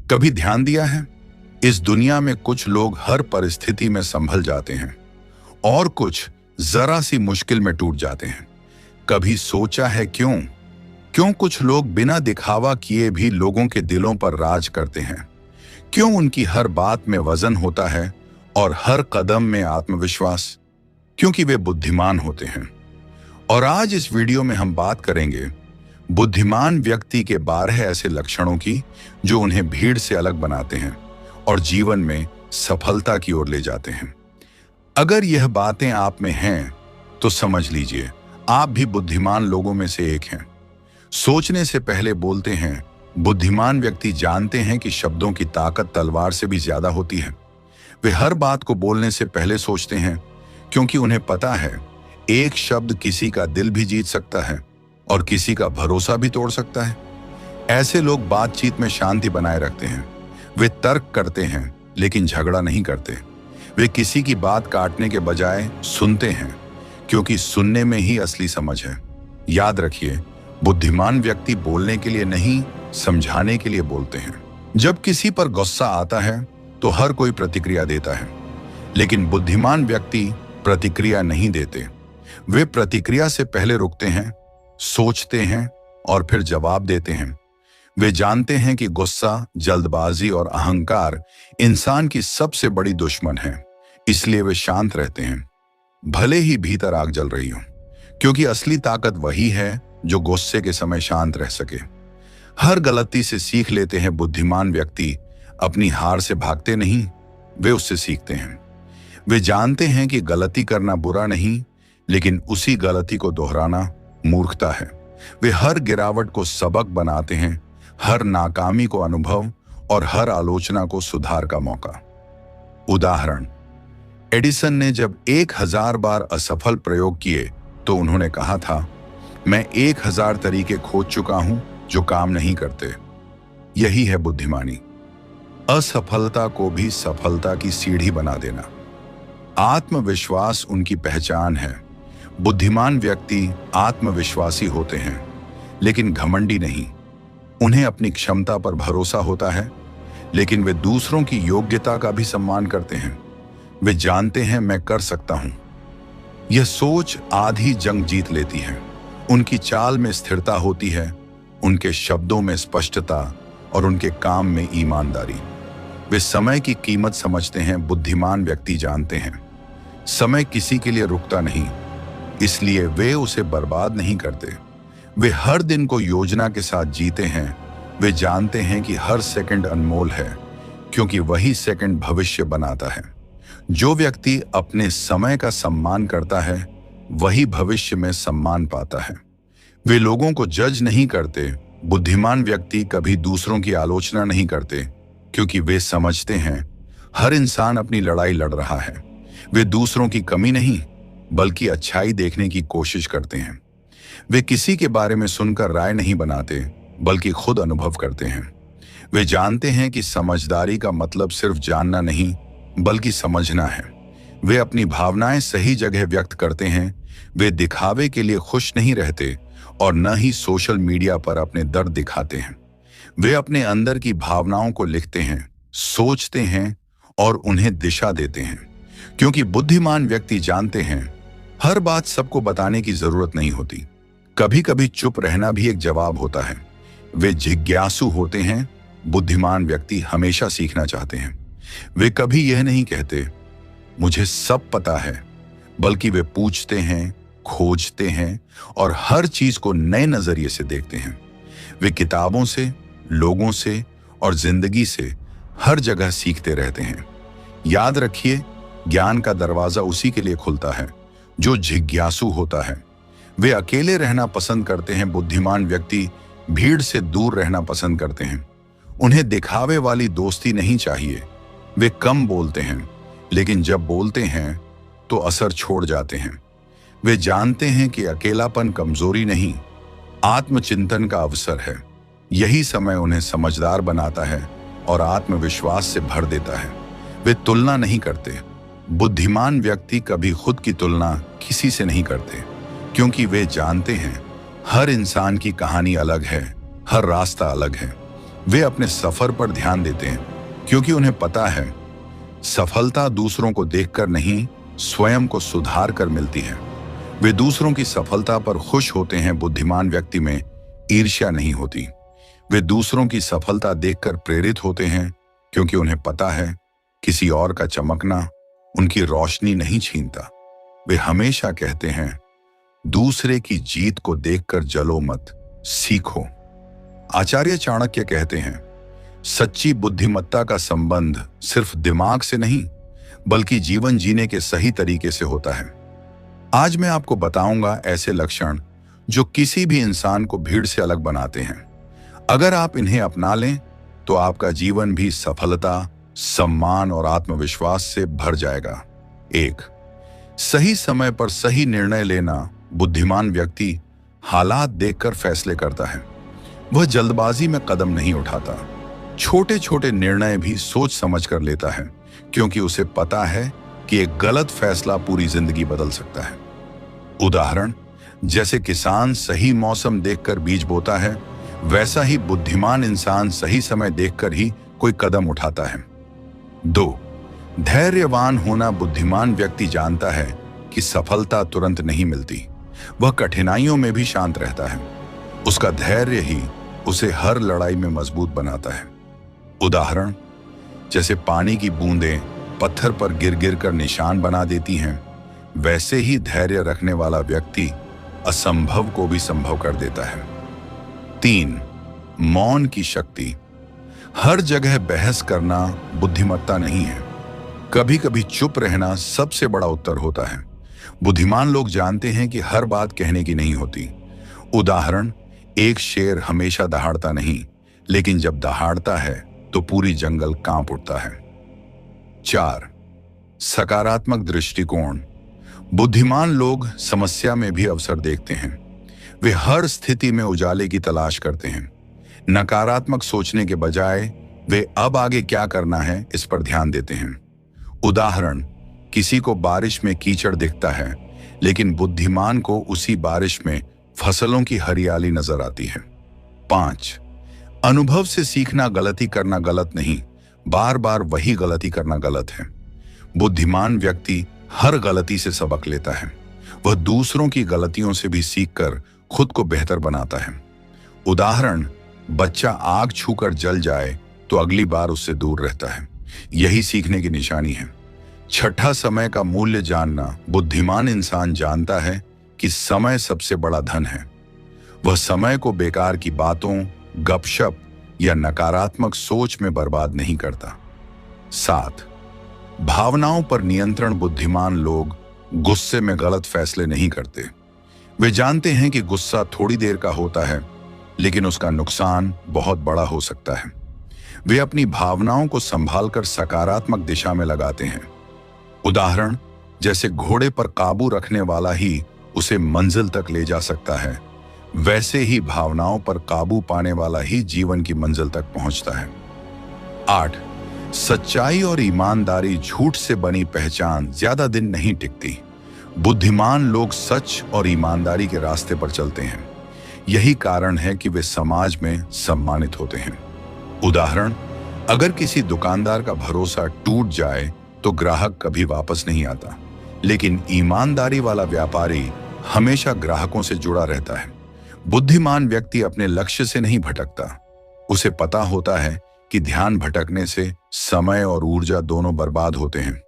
कभी ध्यान दिया है, इस दुनिया में कुछ लोग हर परिस्थिति में संभल जाते हैं और कुछ जरा सी मुश्किल में टूट जाते हैं। कभी सोचा है क्यों क्यों कुछ लोग बिना दिखावा किए भी लोगों के दिलों पर राज करते हैं? क्यों उनकी हर बात में वजन होता है और हर कदम में आत्मविश्वास? क्योंकि वे बुद्धिमान होते हैं। और आज इस वीडियो में हम बात करेंगे बुद्धिमान व्यक्ति के 12 ऐसे लक्षणों की जो उन्हें भीड़ से अलग बनाते हैं और जीवन में सफलता की ओर ले जाते हैं। अगर यह बातें आप में हैं तो समझ लीजिए आप भी बुद्धिमान लोगों में से एक हैं। सोचने से पहले बोलते हैं। बुद्धिमान व्यक्ति जानते हैं कि शब्दों की ताकत तलवार से भी ज्यादा होती है। वे हर बात को बोलने से पहले सोचते हैं क्योंकि उन्हें पता है एक शब्द किसी का दिल भी जीत सकता है और किसी का भरोसा भी तोड़ सकता है। ऐसे लोग बातचीत में शांति बनाए रखते हैं। वे तर्क करते हैं लेकिन झगड़ा नहीं करते। वे किसी की बात काटने के बजाय सुनते हैं क्योंकि सुनने में ही असली समझ है। याद रखिए, बुद्धिमान व्यक्ति बोलने के लिए नहीं, समझाने के लिए बोलते हैं। जब किसी पर गुस्सा आता है तो हर कोई प्रतिक्रिया देता है, लेकिन बुद्धिमान व्यक्ति प्रतिक्रिया नहीं देते। वे प्रतिक्रिया से पहले रुकते हैं, सोचते हैं और फिर जवाब देते हैं। वे जानते हैं कि गुस्सा, जल्दबाजी और अहंकार इंसान की सबसे बड़ी दुश्मन है, इसलिए वे शांत रहते हैं भले ही भीतर आग जल रही हो, क्योंकि असली ताकत वही है जो गुस्से के समय शांत रह सके। हर गलती से सीख लेते हैं। बुद्धिमान व्यक्ति अपनी हार से भागते नहीं, वे उससे सीखते हैं। वे जानते हैं कि गलती करना बुरा नहीं, लेकिन उसी गलती को दोहराना मूर्खता है। वे हर गिरावट को सबक बनाते हैं, हर नाकामी को अनुभव और हर आलोचना को सुधार का मौका। उदाहरण, एडिसन ने जब 1000 बार असफल प्रयोग किए तो उन्होंने कहा था, मैं 1000 तरीके खोज चुका हूं जो काम नहीं करते। यही है बुद्धिमानी, असफलता को भी सफलता की सीढ़ी बना देना। आत्मविश्वास उनकी पहचान है। बुद्धिमान व्यक्ति आत्मविश्वासी होते हैं लेकिन घमंडी नहीं। उन्हें अपनी क्षमता पर भरोसा होता है, लेकिन वे दूसरों की योग्यता का भी सम्मान करते हैं। वे जानते हैं मैं कर सकता हूं। यह सोच आधी जंग जीत लेती है। उनकी चाल में स्थिरता होती है, उनके शब्दों में स्पष्टता और उनके काम में ईमानदारी। वे समय की कीमत समझते हैं। बुद्धिमान व्यक्ति जानते हैं समय किसी के लिए रुकता नहीं, इसलिए वे उसे बर्बाद नहीं करते। वे हर दिन को योजना के साथ जीते हैं। वे जानते हैं कि हर सेकंड अनमोल है, क्योंकि वही सेकंड भविष्य बनाता है। जो व्यक्ति अपने समय का सम्मान करता है वही भविष्य में सम्मान पाता है। वे लोगों को जज नहीं करते। बुद्धिमान व्यक्ति कभी दूसरों की आलोचना नहीं करते, क्योंकि वे समझते हैं हर इंसान अपनी लड़ाई लड़ रहा है। वे दूसरों की कमी नहीं बल्कि अच्छाई देखने की कोशिश करते हैं। वे किसी के बारे में सुनकर राय नहीं बनाते बल्कि खुद अनुभव करते हैं। वे जानते हैं कि समझदारी का मतलब सिर्फ जानना नहीं बल्कि समझना है। वे अपनी भावनाएं सही जगह व्यक्त करते हैं। वे दिखावे के लिए खुश नहीं रहते और न ही सोशल मीडिया पर अपने दर्द दिखाते हैं। वे अपने अंदर की भावनाओं को लिखते हैं, सोचते हैं और उन्हें दिशा देते हैं, क्योंकि बुद्धिमान व्यक्ति जानते हैं हर बात सबको बताने की जरूरत नहीं होती। कभी कभी चुप रहना भी एक जवाब होता है। वे जिज्ञासु होते हैं। बुद्धिमान व्यक्ति हमेशा सीखना चाहते हैं। वे कभी यह नहीं कहते मुझे सब पता है, बल्कि वे पूछते हैं, खोजते हैं और हर चीज को नए नजरिए से देखते हैं। वे किताबों से, लोगों से और जिंदगी से हर जगह सीखते रहते हैं। याद रखिए, ज्ञान का दरवाजा उसी के लिए खुलता है जो जिज्ञासु होता है। वे अकेले रहना पसंद करते हैं। बुद्धिमान व्यक्ति भीड़ से दूर रहना पसंद करते हैं। उन्हें दिखावे वाली दोस्ती नहीं चाहिए। वे कम बोलते हैं, लेकिन जब बोलते हैं तो असर छोड़ जाते हैं। वे जानते हैं कि अकेलापन कमजोरी नहीं, आत्मचिंतन का अवसर है। यही समय उन्हें समझदार बनाता है और आत्मविश्वास से भर देता है। वे तुलना नहीं करते। बुद्धिमान व्यक्ति कभी खुद की तुलना किसी से नहीं करते, क्योंकि वे जानते हैं हर इंसान की कहानी अलग है, हर रास्ता अलग है। वे अपने सफर पर ध्यान देते हैं क्योंकि उन्हें पता है सफलता दूसरों को देखकर नहीं, स्वयं को सुधार कर मिलती है। वे दूसरों की सफलता पर खुश होते हैं। बुद्धिमान व्यक्ति में ईर्ष्या नहीं होती। वे दूसरों की सफलता देखकर प्रेरित होते हैं क्योंकि उन्हें पता है किसी और का चमकना उनकी रोशनी नहीं छीनता। वे हमेशा कहते हैं, दूसरे की जीत को देखकर जलो मत, सीखो। आचार्य चाणक्य कहते हैं, सच्ची बुद्धिमत्ता का संबंध सिर्फ दिमाग से नहीं बल्कि जीवन जीने के सही तरीके से होता है। आज मैं आपको बताऊंगा ऐसे लक्षण जो किसी भी इंसान को भीड़ से अलग बनाते हैं। अगर आप इन्हें अपना लें तो आपका जीवन भी सफलता, सम्मान और आत्मविश्वास से भर जाएगा। 1. सही समय पर सही निर्णय लेना। बुद्धिमान व्यक्ति हालात देखकर फैसले करता है। वह जल्दबाजी में कदम नहीं उठाता। छोटे छोटे निर्णय भी सोच समझ कर लेता है क्योंकि उसे पता है कि एक गलत फैसला पूरी जिंदगी बदल सकता है। उदाहरण, जैसे किसान सही मौसम देखकर बीज बोता है, वैसा ही बुद्धिमान इंसान सही समय देखकर ही कोई कदम उठाता है। 2. धैर्यवान होना। बुद्धिमान व्यक्ति जानता है कि सफलता तुरंत नहीं मिलती। वह कठिनाइयों में भी शांत रहता है। उसका धैर्य ही उसे हर लड़ाई में मजबूत बनाता है। उदाहरण, जैसे पानी की बूंदें पत्थर पर गिर गिर कर निशान बना देती हैं, वैसे ही धैर्य रखने वाला व्यक्ति असंभव को भी संभव कर देता है। 3. मौन की शक्ति। हर जगह बहस करना बुद्धिमत्ता नहीं है। कभी कभी चुप रहना सबसे बड़ा उत्तर होता है। बुद्धिमान लोग जानते हैं कि हर बात कहने की नहीं होती। उदाहरण, एक शेर हमेशा दहाड़ता नहीं, लेकिन जब दहाड़ता है तो पूरी जंगल कांप उठता है। 4. सकारात्मक दृष्टिकोण। बुद्धिमान लोग समस्या में भी अवसर देखते हैं। वे हर स्थिति में उजाले की तलाश करते हैं। नकारात्मक सोचने के बजाय वे अब आगे क्या करना है इस पर ध्यान देते हैं। उदाहरण, किसी को बारिश में कीचड़ दिखता है, लेकिन बुद्धिमान को उसी बारिश में फसलों की हरियाली नजर आती है। 5. अनुभव से सीखना। गलती करना गलत नहीं, बार बार वही गलती करना गलत है। बुद्धिमान व्यक्ति हर गलती से सबक लेता है। वह दूसरों की गलतियों से भी सीखकर खुद को बेहतर बनाता है। उदाहरण, बच्चा आग छूकर जल जाए तो अगली बार उससे दूर रहता है। यही सीखने की निशानी है। 6. समय का मूल्य जानना। बुद्धिमान इंसान जानता है कि समय सबसे बड़ा धन है। वह समय को बेकार की बातों, गपशप या नकारात्मक सोच में बर्बाद नहीं करता। 7. भावनाओं पर नियंत्रण। बुद्धिमान लोग गुस्से में गलत फैसले नहीं करते। वे जानते हैं कि गुस्सा थोड़ी देर का होता है, लेकिन उसका नुकसान बहुत बड़ा हो सकता है। वे अपनी भावनाओं को संभालकर सकारात्मक दिशा में लगाते हैं। उदाहरण, जैसे घोड़े पर काबू रखने वाला ही उसे मंजिल तक ले जा सकता है, वैसे ही भावनाओं पर काबू पाने वाला ही जीवन की मंजिल तक पहुंचता है। 8. सच्चाई और ईमानदारी। झूठ से बनी पहचान ज्यादा दिन नहीं टिकती। बुद्धिमान लोग सच और ईमानदारी के रास्ते पर चलते हैं। यही कारण है कि वे समाज में सम्मानित होते हैं। उदाहरण, अगर किसी दुकानदार का भरोसा टूट जाए तो ग्राहक कभी वापस नहीं आता, लेकिन ईमानदारी वाला व्यापारी हमेशा ग्राहकों से जुड़ा रहता है। बुद्धिमान व्यक्ति अपने लक्ष्य से नहीं भटकता। उसे पता होता है कि ध्यान भटकने से समय और ऊर्जा दोनों बर्बाद होते हैं।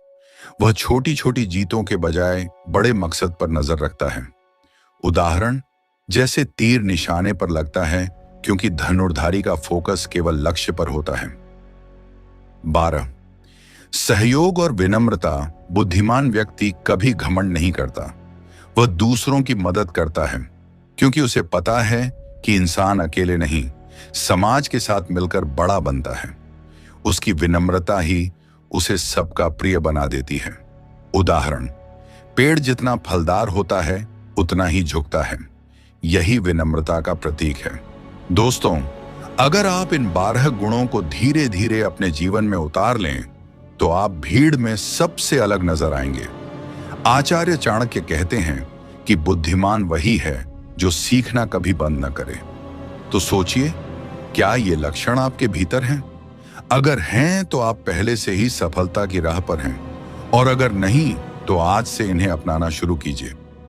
वह छोटी छोटी जीतों के बजाय बड़े मकसद पर नजर रखता है। उदाहरण, जैसे तीर निशाने पर लगता है क्योंकि धनुर्धारी का फोकस केवल लक्ष्य पर होता है। 12. सहयोग और विनम्रता। बुद्धिमान व्यक्ति कभी घमंड नहीं करता। वह दूसरों की मदद करता है क्योंकि उसे पता है कि इंसान अकेले नहीं, समाज के साथ मिलकर बड़ा बनता है। उसकी विनम्रता ही उसे सबका प्रिय बना देती है। उदाहरण, पेड़ जितना फलदार होता है उतना ही झुकता है। यही विनम्रता का प्रतीक है। दोस्तों, अगर आप इन 12 गुणों को धीरे धीरे अपने जीवन में उतार लें तो आप भीड़ में सबसे अलग नजर आएंगे। आचार्य चाणक्य कहते हैं कि बुद्धिमान वही है जो सीखना कभी बंद न करे। तो सोचिए, क्या ये लक्षण आपके भीतर हैं? अगर हैं तो आप पहले से ही सफलता की राह पर हैं, और अगर नहीं तो आज से इन्हें अपनाना शुरू कीजिए।